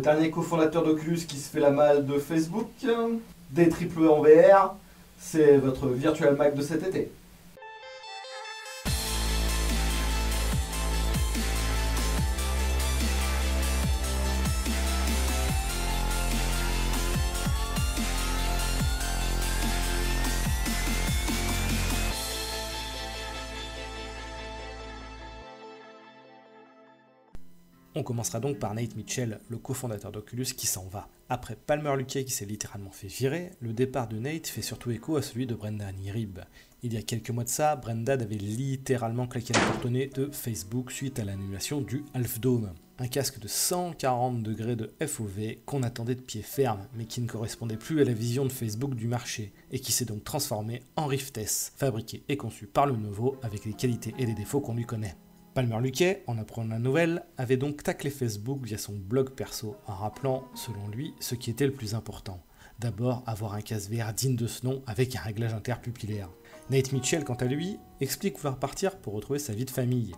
dernier cofondateur d'Oculus qui se fait la malle de Facebook, des triple en VR, c'est votre Virtual Mag de cet été. On commencera donc par Nate Mitchell, le cofondateur d'Oculus qui s'en va. Après Palmer Luckey qui s'est littéralement fait virer, le départ de Nate fait surtout écho à celui de Brendan Iribe. Il y a quelques mois de ça, Brendan avait littéralement claqué la porte au nez de Facebook suite à l'annulation du Half Dome. Un casque de 140 degrés de FOV qu'on attendait de pied ferme, mais qui ne correspondait plus à la vision de Facebook du marché, et qui s'est donc transformé en Rift S, fabriqué et conçu par Lenovo avec les qualités et les défauts qu'on lui connaît. Palmer Luckey, en apprenant la nouvelle, avait donc taclé Facebook via son blog perso, en rappelant, selon lui, ce qui était le plus important. D'abord, avoir un casque VR digne de ce nom avec un réglage interpupillaire. Nate Mitchell, quant à lui, explique vouloir partir pour retrouver sa vie de famille.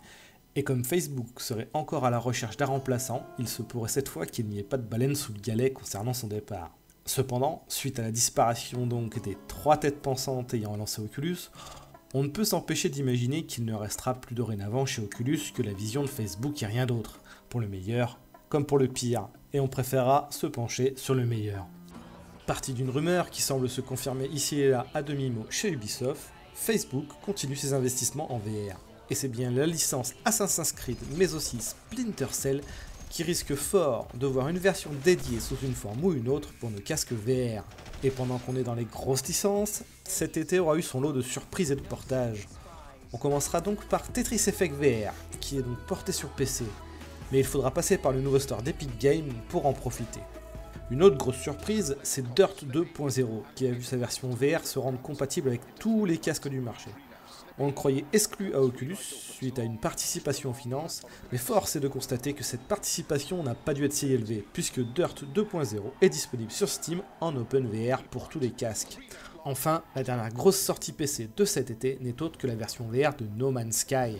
Et comme Facebook serait encore à la recherche d'un remplaçant, il se pourrait cette fois qu'il n'y ait pas de baleine sous le galet concernant son départ. Cependant, suite à la disparition donc des 3 têtes pensantes ayant lancé Oculus, on ne peut s'empêcher d'imaginer qu'il ne restera plus dorénavant chez Oculus que la vision de Facebook et rien d'autre, pour le meilleur comme pour le pire, et on préférera se pencher sur le meilleur. Parti d'une rumeur qui semble se confirmer ici et là à demi-mot chez Ubisoft, Facebook continue ses investissements en VR, et c'est bien la licence Assassin's Creed mais aussi Splinter Cell qui risque fort de voir une version dédiée sous une forme ou une autre pour nos casques VR. Et pendant qu'on est dans les grosses licences, cet été aura eu son lot de surprises et de portages. On commencera donc par Tetris Effect VR, qui est donc porté sur PC, mais il faudra passer par le nouveau store d'Epic Games pour en profiter. Une autre grosse surprise, c'est Dirt 2.0, qui a vu sa version VR se rendre compatible avec tous les casques du marché. On le croyait exclu à Oculus suite à une participation en finance, mais force est de constater que cette participation n'a pas dû être si élevée, puisque Dirt 2.0 est disponible sur Steam en OpenVR pour tous les casques. Enfin, la dernière grosse sortie PC de cet été n'est autre que la version VR de No Man's Sky.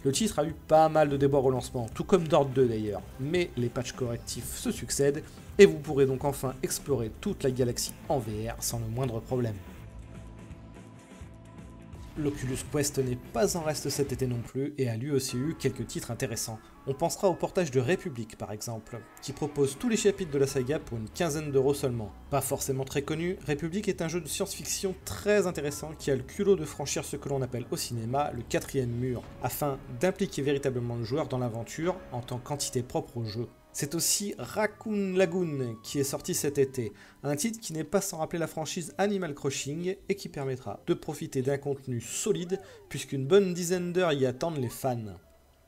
Le titre a eu pas mal de déboires au lancement, tout comme Dirt 2 d'ailleurs, mais les patchs correctifs se succèdent, et vous pourrez donc enfin explorer toute la galaxie en VR sans le moindre problème. L'Oculus Quest n'est pas en reste cet été non plus et a lui aussi eu quelques titres intéressants. On pensera au portage de Republic par exemple, qui propose tous les chapitres de la saga pour une quinzaine d'euros seulement. Pas forcément très connu, Republic est un jeu de science-fiction très intéressant qui a le culot de franchir ce que l'on appelle au cinéma le 4e mur, afin d'impliquer véritablement le joueur dans l'aventure en tant qu'entité propre au jeu. C'est aussi Raccoon Lagoon qui est sorti cet été, un titre qui n'est pas sans rappeler la franchise Animal Crossing et qui permettra de profiter d'un contenu solide puisqu'une bonne dizaine d'heures y attendent les fans.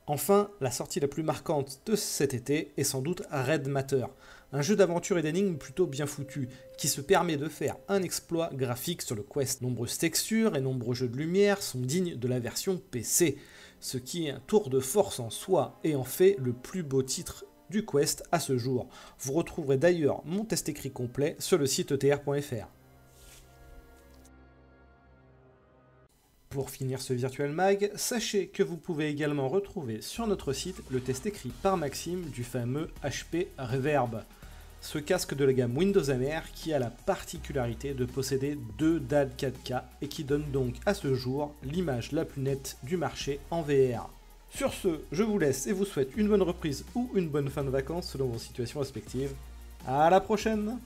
Enfin, la sortie la plus marquante de cet été est sans doute Red Matter, un jeu d'aventure et d'énigmes plutôt bien foutu, qui se permet de faire un exploit graphique sur le Quest. Nombreuses textures et nombreux jeux de lumière sont dignes de la version PC, ce qui est un tour de force en soi et en fait le plus beau titre du Quest à ce jour. Vous retrouverez d'ailleurs mon test écrit complet sur le site etr.fr. Pour finir ce Virtual Mag, sachez que vous pouvez également retrouver sur notre site le test écrit par Maxime du fameux HP Reverb. Ce casque de la gamme Windows MR qui a la particularité de posséder 2 DAD 4K et qui donne donc à ce jour l'image la plus nette du marché en VR. Sur ce, je vous laisse et vous souhaite une bonne reprise ou une bonne fin de vacances selon vos situations respectives. À la prochaine!